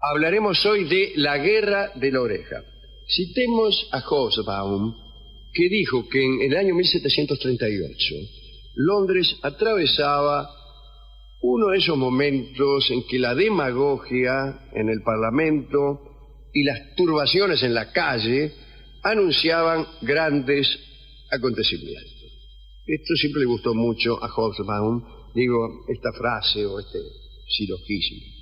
Hablaremos hoy de la Guerra de la Oreja. Citemos a Hobsbawm, que dijo que en el año 1738 Londres atravesaba uno de esos momentos en que la demagogia en el Parlamento y las turbaciones en la calle anunciaban grandes acontecimientos. Esto siempre le gustó mucho a Hobsbawm, digo, esta frase o este silogismo.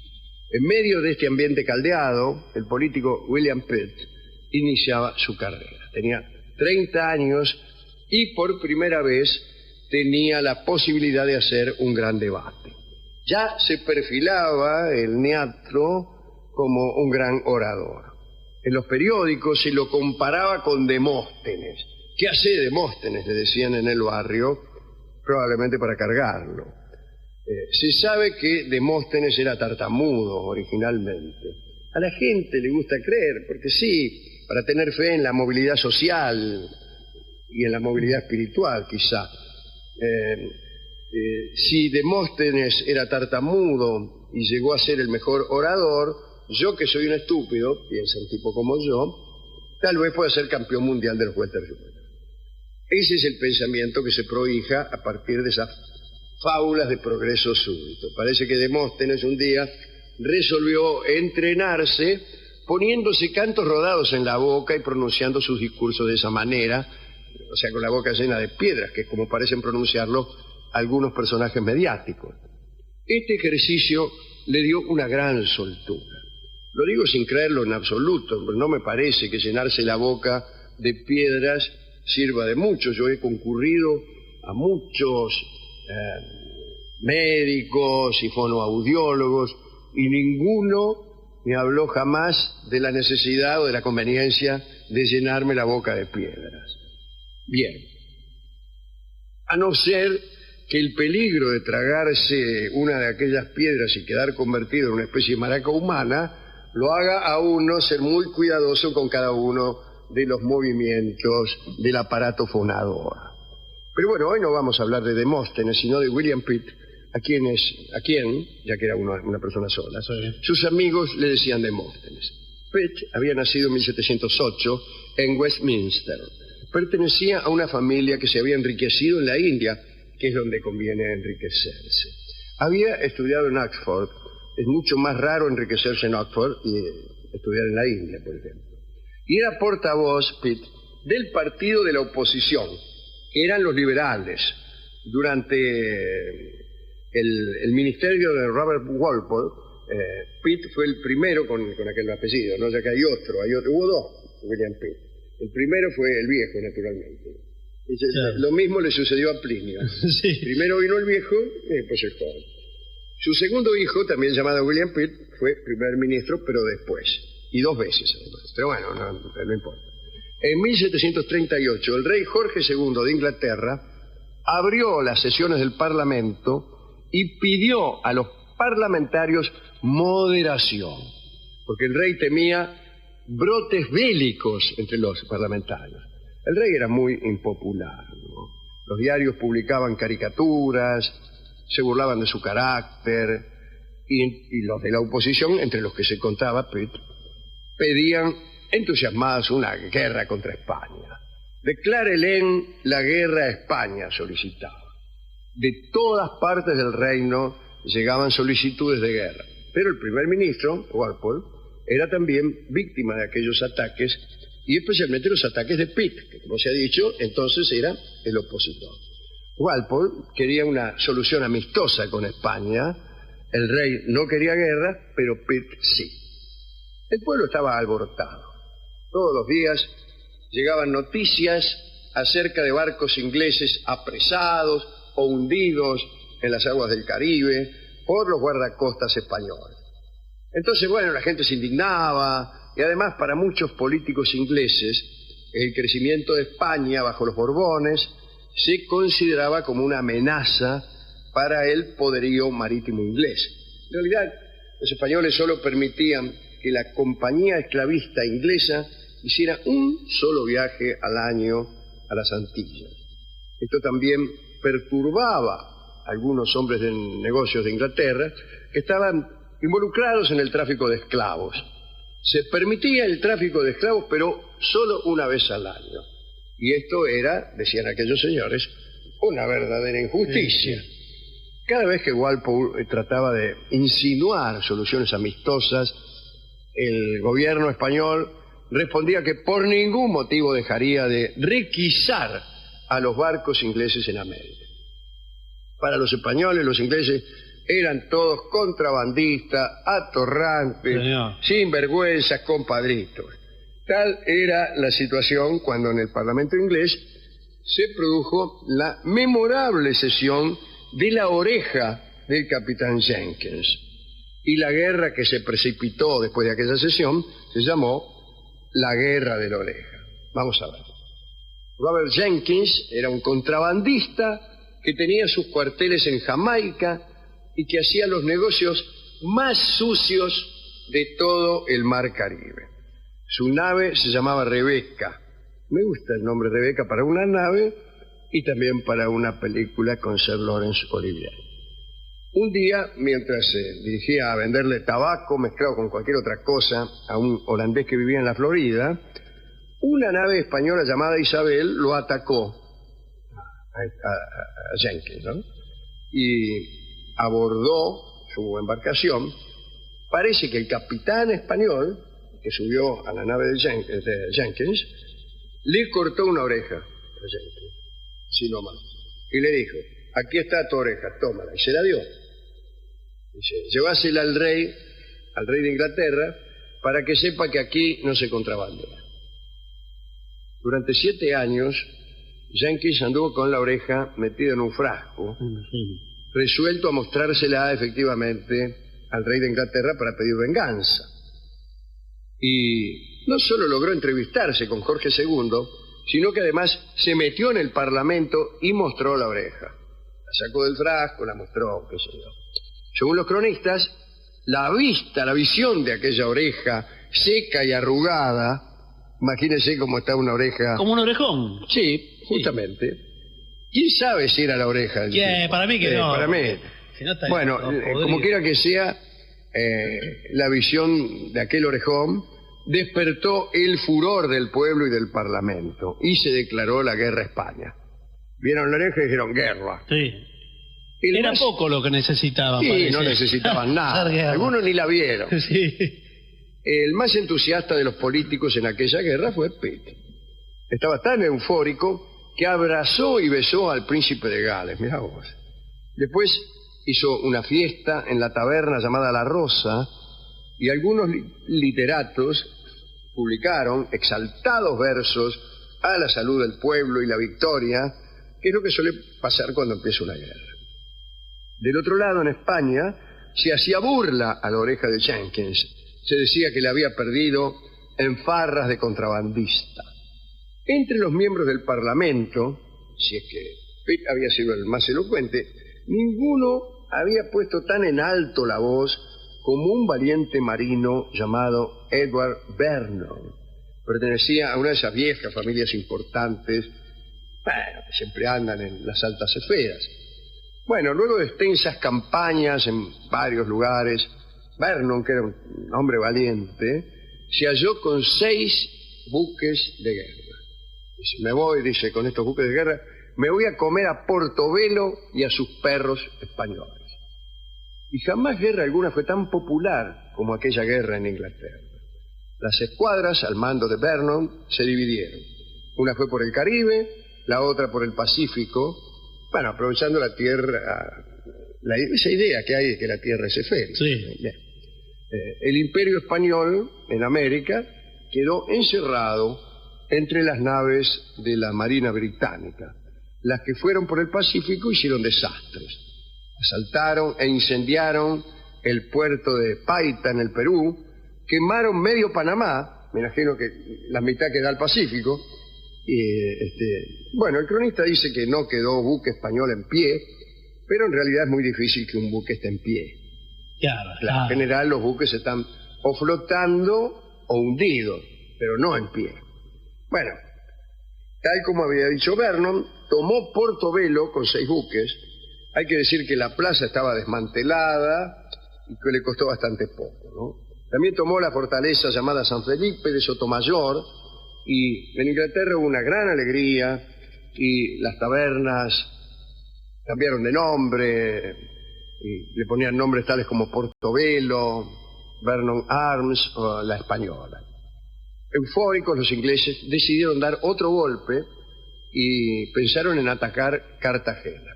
En medio de este ambiente caldeado, el político William Pitt iniciaba su carrera. Tenía 30 años y por primera vez tenía la posibilidad de hacer un gran debate. Ya se perfilaba el neatro como un gran orador. En los periódicos se lo comparaba con Demóstenes. ¿Qué hace Demóstenes?, le decían en el barrio, probablemente para cargarlo. Se sabe que Demóstenes era tartamudo originalmente. A la gente le gusta creer, porque sí, para tener fe en la movilidad social y en la movilidad espiritual, quizá. Si Demóstenes era tartamudo y llegó a ser el mejor orador, yo que soy un estúpido, piensa un tipo como yo, tal vez pueda ser campeón mundial de los welter juniors. Ese es el pensamiento que se prohija a partir de esas fábulas de progreso súbito. Parece que Demóstenes un día resolvió entrenarse poniéndose cantos rodados en la boca y pronunciando sus discursos de esa manera, o sea, con la boca llena de piedras, que es como parecen pronunciarlo algunos personajes mediáticos. Este ejercicio le dio una gran soltura. Lo digo sin creerlo en absoluto, pero no me parece que llenarse la boca de piedras sirva de mucho. Yo he concurrido a muchos médicos y fonoaudiólogos y ninguno me habló jamás de la necesidad o de la conveniencia de llenarme la boca de piedras. Bien, a no ser que el peligro de tragarse una de aquellas piedras y quedar convertido en una especie de maraca humana lo haga a uno ser muy cuidadoso con cada uno de los movimientos del aparato fonador. Pero bueno, hoy no vamos a hablar de Demóstenes, sino de William Pitt, a quien, ya que era una persona sola, sus amigos le decían Demóstenes. Pitt había nacido en 1708 en Westminster. Pertenecía a una familia que se había enriquecido en la India, que es donde conviene enriquecerse. Había estudiado en Oxford. Es mucho más raro enriquecerse en Oxford y estudiar en la India, por ejemplo. Y era portavoz, Pitt, del partido de la oposición, que eran los liberales. Durante el ministerio de Robert Walpole, Pitt fue el primero con aquel apellido, ¿no? Ya que hay otro, hubo dos William Pitt. El primero fue el viejo, naturalmente. Claro. Lo mismo le sucedió a Plinio. Sí. Primero vino el viejo y después el joven. Su segundo hijo, también llamado William Pitt, fue primer ministro, pero después. Y dos veces, además. Pero bueno, no importa. En 1738, el rey Jorge II de Inglaterra abrió las sesiones del Parlamento y pidió a los parlamentarios moderación, porque el rey temía brotes bélicos entre los parlamentarios. El rey era muy impopular, ¿no? Los diarios publicaban caricaturas, se burlaban de su carácter, y los de la oposición, entre los que se contaba Pitt, pedían entusiasmados una guerra contra España. Declárele la guerra a España, solicitaba. De todas partes del reino llegaban solicitudes de guerra, pero el primer ministro, Walpole, era también víctima de aquellos ataques, y especialmente los ataques de Pitt, que como se ha dicho, entonces era el opositor. Walpole quería una solución amistosa con España. El rey no quería guerra, pero Pitt sí. El pueblo estaba alborotado. Todos los días llegaban noticias acerca de barcos ingleses apresados o hundidos en las aguas del Caribe por los guardacostas españoles. Entonces, bueno, la gente se indignaba, y además para muchos políticos ingleses el crecimiento de España bajo los Borbones se consideraba como una amenaza para el poderío marítimo inglés. En realidad, los españoles solo permitían que la compañía esclavista inglesa hiciera un solo viaje al año a las Antillas. Esto también perturbaba a algunos hombres de negocios de Inglaterra que estaban involucrados en el tráfico de esclavos. Se permitía el tráfico de esclavos, pero solo una vez al año. Y esto era, decían aquellos señores, una verdadera injusticia. Cada vez que Walpole trataba de insinuar soluciones amistosas, el gobierno español respondía que por ningún motivo dejaría de requisar a los barcos ingleses en América. Para los españoles, los ingleses eran todos contrabandistas, atorrantes, sinvergüenzas, compadritos. Tal era la situación cuando en el Parlamento inglés se produjo la memorable sesión de la oreja del capitán Jenkins. Y la guerra que se precipitó después de aquella sesión se llamó la Guerra de la Oreja. Vamos a ver. Robert Jenkins era un contrabandista que tenía sus cuarteles en Jamaica y que hacía los negocios más sucios de todo el mar Caribe. Su nave se llamaba Rebecca. Me gusta el nombre Rebecca para una nave y también para una película con Sir Laurence Olivier. Un día, mientras se dirigía a venderle tabaco mezclado con cualquier otra cosa a un holandés que vivía en la Florida, una nave española llamada Isabel lo atacó a Jenkins, ¿no? Y abordó su embarcación. Parece que el capitán español, que subió a la nave de Jenkins, le cortó una oreja a Jenkins, si no más, y le dijo: aquí está tu oreja, tómala, y se la dio. Dice: llevásela al rey de Inglaterra, para que sepa que aquí no se contrabandea. Durante 7 años, Jenkins anduvo con la oreja metida en un frasco, resuelto a mostrársela efectivamente al rey de Inglaterra para pedir venganza. Y no solo logró entrevistarse con Jorge II, sino que además se metió en el Parlamento y mostró la oreja. La sacó del frasco, la mostró, qué sé yo. Según los cronistas, la visión de aquella oreja seca y arrugada, imagínense cómo está una oreja... ¿Como un orejón? Sí, justamente. Sí. ¿Quién sabe si era la oreja? Para mí que no. Para mí. Si no, bueno, como quiera que sea, la visión de aquel orejón despertó el furor del pueblo y del Parlamento y se declaró la guerra a España. Vieron la oreja y dijeron: guerra. Sí. Era poco lo que necesitaban. Sí, parece. no necesitaban nada. Algunos ni la vieron. Sí. El más entusiasta de los políticos en aquella guerra fue Pitt. Estaba tan eufórico que abrazó y besó al príncipe de Gales. Mirá vos. Después hizo una fiesta en la taberna llamada La Rosa y algunos literatos publicaron exaltados versos a la salud del pueblo y la victoria, que es lo que suele pasar cuando empieza una guerra. Del otro lado, en España, se hacía burla a la oreja de Jenkins. Se decía que le había perdido en farras de contrabandista. Entre los miembros del Parlamento, si es que Pitt había sido el más elocuente, ninguno había puesto tan en alto la voz como un valiente marino llamado Edward Vernon. Pertenecía a una de esas viejas familias importantes, que siempre andan en las altas esferas. Bueno, luego de extensas campañas en varios lugares, Vernon, que era un hombre valiente, se halló con 6 buques de guerra. Dice: me voy, dice, con estos buques de guerra, me voy a comer a Portobelo y a sus perros españoles. Y jamás guerra alguna fue tan popular como aquella guerra en Inglaterra. Las escuadras al mando de Vernon se dividieron. Una fue por el Caribe, la otra por el Pacífico, bueno, aprovechando la tierra, esa idea que hay de que la tierra es esférica. Sí. Bien. El imperio español en América quedó encerrado entre las naves de la Marina Británica. Las que fueron por el Pacífico hicieron desastres. Asaltaron e incendiaron el puerto de Paita en el Perú, quemaron medio Panamá, me imagino que la mitad queda al Pacífico. Bueno, el cronista dice que no quedó buque español en pie, pero en realidad es muy difícil que un buque esté en pie. Claro. En general los buques están o flotando o hundidos, pero no en pie. Bueno, tal como había dicho Vernon, tomó Portobelo con 6 buques. Hay que decir que la plaza estaba desmantelada y que le costó bastante poco, ¿no? También tomó la fortaleza llamada San Felipe de Sotomayor, y en Inglaterra hubo una gran alegría, y las tabernas cambiaron de nombre, y le ponían nombres tales como Portobelo, Vernon Arms o La Española. Eufóricos, los ingleses decidieron dar otro golpe y pensaron en atacar Cartagena.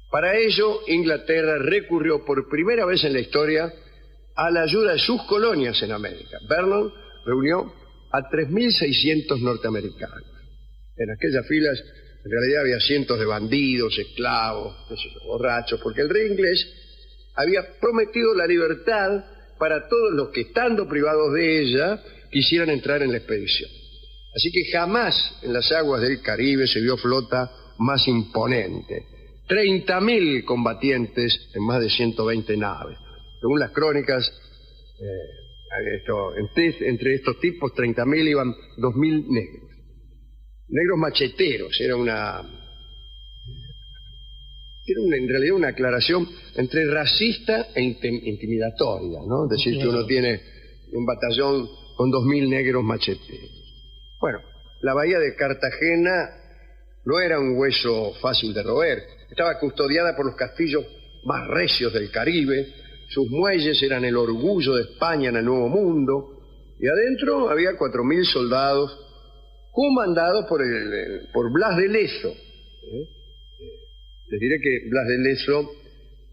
Para ello, Inglaterra recurrió por primera vez en la historia a la ayuda de sus colonias en América. Vernon reunió a 3.600 norteamericanos. En aquellas filas, en realidad, había cientos de bandidos, esclavos, borrachos, porque el rey inglés había prometido la libertad para todos los que, estando privados de ella, quisieran entrar en la expedición. Así que jamás en las aguas del Caribe se vio flota más imponente. 30.000 combatientes en más de 120 naves. Según las crónicas, entre estos tipos, 30.000 iban 2.000 negros. Negros macheteros, era en realidad una aclaración entre racista e intimidatoria, ¿no? Es decir, que uno tiene un batallón con 2.000 negros macheteros. Bueno, la bahía de Cartagena no era un hueso fácil de roer. Estaba custodiada por los castillos más recios del Caribe. Sus muelles eran el orgullo de España en el Nuevo Mundo. Y adentro había 4.000 soldados comandados por Blas de Lezo. Les diré que Blas de Lezo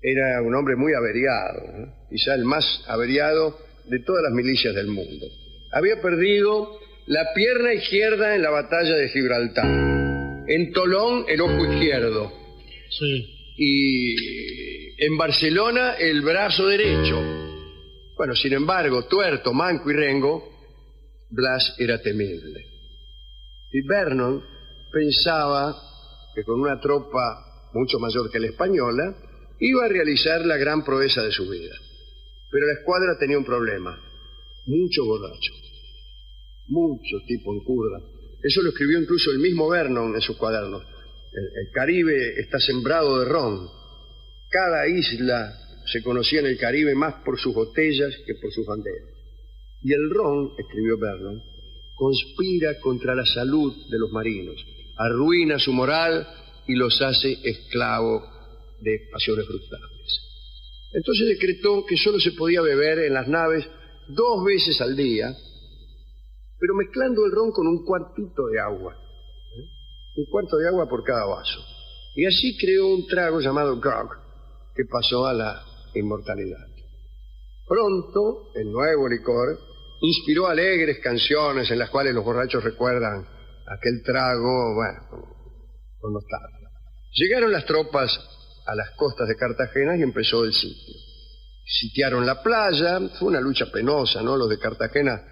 era un hombre muy averiado, quizá el más averiado de todas las milicias del mundo. Había perdido la pierna izquierda en la batalla de Gibraltar, en Tolón el ojo izquierdo, Sí. y en Barcelona el brazo derecho. Bueno, sin embargo, tuerto, manco y rengo, Blas era temible. Y Vernon pensaba que con una tropa mucho mayor que la española iba a realizar la gran proeza de su vida. Pero la escuadra tenía un problema: mucho borracho, mucho tipo en curda. Eso lo escribió incluso el mismo Vernon en sus cuadernos. El Caribe está sembrado de ron. Cada isla se conocía en el Caribe más por sus botellas que por sus banderas. Y el ron, escribió Vernon, conspira contra la salud de los marinos, arruina su moral y los hace esclavos de pasiones brutales. Entonces decretó que solo se podía beber en las naves 2 veces al día, pero mezclando el ron con un cuartito de agua. Un cuarto de agua por cada vaso. Y así creó un trago llamado grog, que pasó a la inmortalidad. Pronto, el nuevo licor inspiró alegres canciones en las cuales los borrachos recuerdan aquel trago, bueno, con nostalgia. Llegaron las tropas a las costas de Cartagena y empezó el sitio. Sitiaron la playa, fue una lucha penosa, ¿no? Los de Cartagena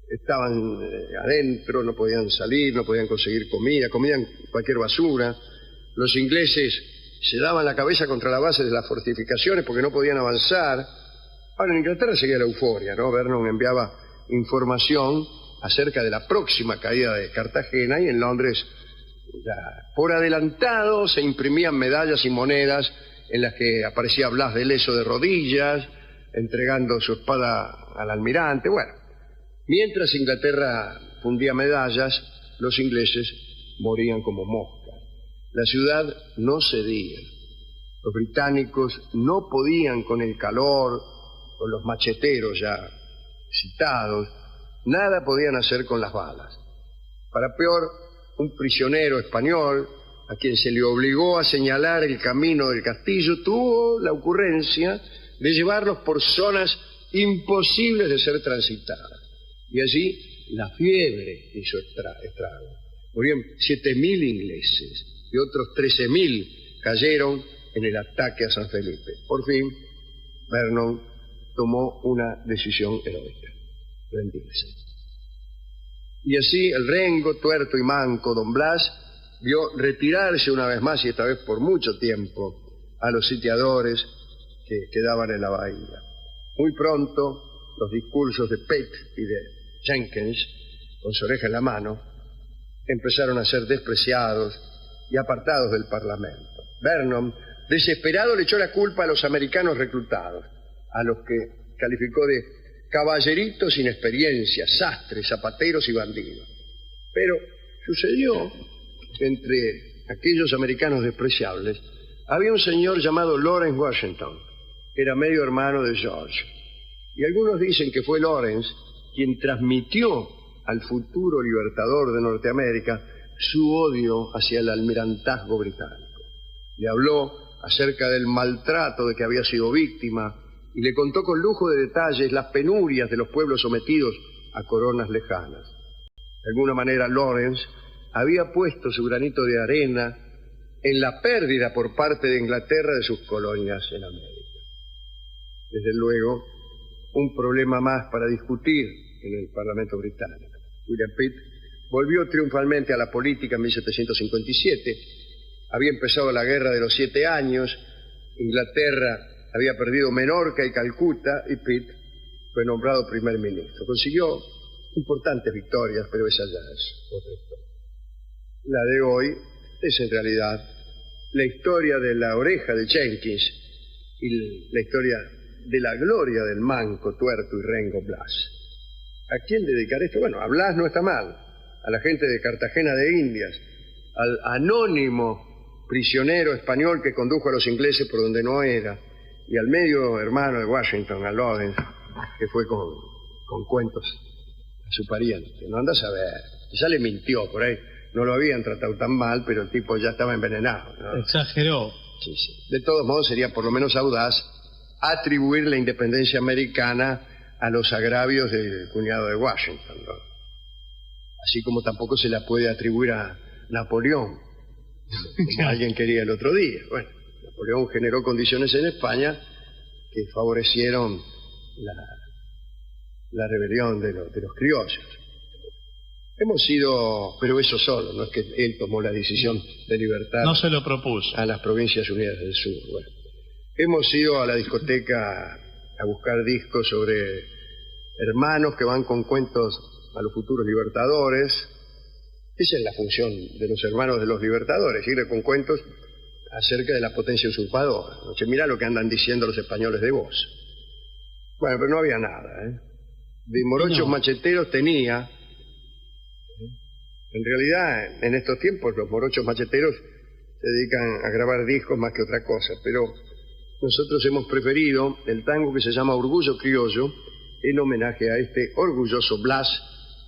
estaban adentro, no podían salir, no podían conseguir comida, comían cualquier basura. Los ingleses se daban la cabeza contra la base de las fortificaciones porque no podían avanzar. Ahora, en Inglaterra seguía la euforia, ¿no? Vernon enviaba información acerca de la próxima caída de Cartagena, y en Londres, por adelantado, se imprimían medallas y monedas en las que aparecía Blas de Lezo de rodillas, entregando su espada al almirante. Bueno, mientras Inglaterra fundía medallas, los ingleses morían como moscas. La ciudad no cedía. Los británicos no podían con el calor, con los macheteros ya citados, nada podían hacer con las balas. Para peor, un prisionero español, a quien se le obligó a señalar el camino del castillo, tuvo la ocurrencia de llevarlos por zonas imposibles de ser transitadas. Y allí la fiebre hizo estrago. Murieron 7.000 ingleses y otros 13.000 cayeron en el ataque a San Felipe. Por fin, Vernon tomó una decisión heroica: rendirse. Y así el rengo, tuerto y manco don Blas vio retirarse una vez más, y esta vez por mucho tiempo, a los sitiadores que quedaban en la bahía. Muy pronto, los discursos de Pitt y de Jenkins, con su oreja en la mano, empezaron a ser despreciados y apartados del Parlamento. Vernon, desesperado, le echó la culpa a los americanos reclutados. a los que calificó de caballeritos sin experiencia, sastres, zapateros y bandidos. Pero sucedió que entre aquellos americanos despreciables había un señor llamado Lawrence Washington, que era medio hermano de George. Y algunos dicen que fue Lawrence quien transmitió al futuro libertador de Norteamérica su odio hacia el almirantazgo británico. Le habló acerca del maltrato de que había sido víctima y le contó con lujo de detalles las penurias de los pueblos sometidos a coronas lejanas. De alguna manera, Lawrence había puesto su granito de arena en la pérdida por parte de Inglaterra de sus colonias en América. Desde luego, un problema más para discutir en el Parlamento británico. William Pitt volvió triunfalmente a la política en 1757. Había empezado la Guerra de los 7 Años, Inglaterra había perdido Menorca y Calcuta, y Pitt fue nombrado primer ministro. Consiguió importantes victorias, pero esa ya es otra historia. La de hoy es en realidad la historia de la oreja de Jenkins y la historia de la gloria del manco, tuerto y rengo Blas. ¿A quién dedicar esto? Bueno, a Blas no está mal, a la gente de Cartagena de Indias, al anónimo prisionero español que condujo a los ingleses por donde no era, y al medio hermano de Washington, a Lawrence, que fue con cuentos a su pariente. No andas a ver, ya le mintió por ahí. No lo habían tratado tan mal, pero el tipo ya estaba envenenado, ¿no? Exageró. Sí, sí. De todos modos, sería por lo menos audaz atribuir la independencia americana a los agravios del cuñado de Washington, ¿no? Así como tampoco se la puede atribuir a Napoleón, como alguien quería el otro día. Bueno, Napoleón generó condiciones en España que favorecieron la rebelión de los criollos. Hemos sido, pero eso solo, no es que él tomó la decisión de libertar. No se lo propuso. A las Provincias Unidas del Sur. Bueno, hemos ido a la discoteca a buscar discos sobre hermanos que van con cuentos a los futuros libertadores. Esa es la función de los hermanos de los libertadores, ir con cuentos acerca de la potencia usurpadora. O sea, mirá lo que andan diciendo los españoles de vos. Bueno, pero no había nada, ¿eh? De morochos macheteros tenía. En realidad, en estos tiempos, los morochos macheteros se dedican a grabar discos más que otra cosa, pero nosotros hemos preferido el tango que se llama Orgullo Criollo en homenaje a este orgulloso Blas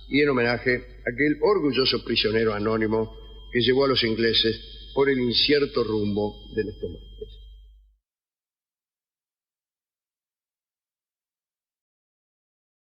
y en homenaje a aquel orgulloso prisionero anónimo que llevó a los ingleses por el incierto rumbo del estómago.